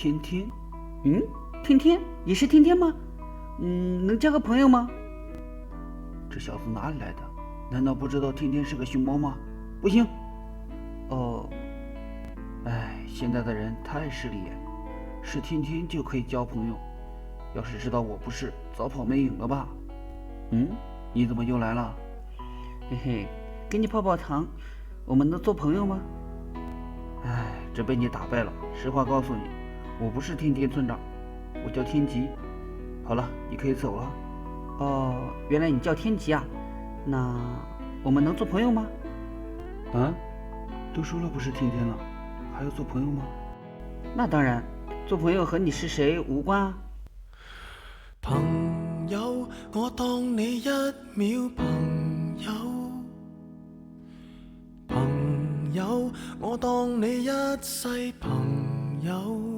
天天。天天也是天天吗？能交个朋友吗？这小子哪里来的？难道不知道天天是个熊猫吗？不行。哦，现在的人太势利眼，是天天就可以交朋友。要是知道我不是，早跑没影了吧？你怎么又来了？嘿嘿，给你泡泡糖，我们能做朋友吗？这被你打败了。实话告诉你，我不是天天村长，我叫天吉。好了，你可以走了。哦，原来你叫天吉啊？那我们能做朋友吗？都说了不是天天了，还要做朋友吗？那当然，做朋友和你是谁无关啊。朋友，我當你一秒朋友；朋友，我當你一世朋友。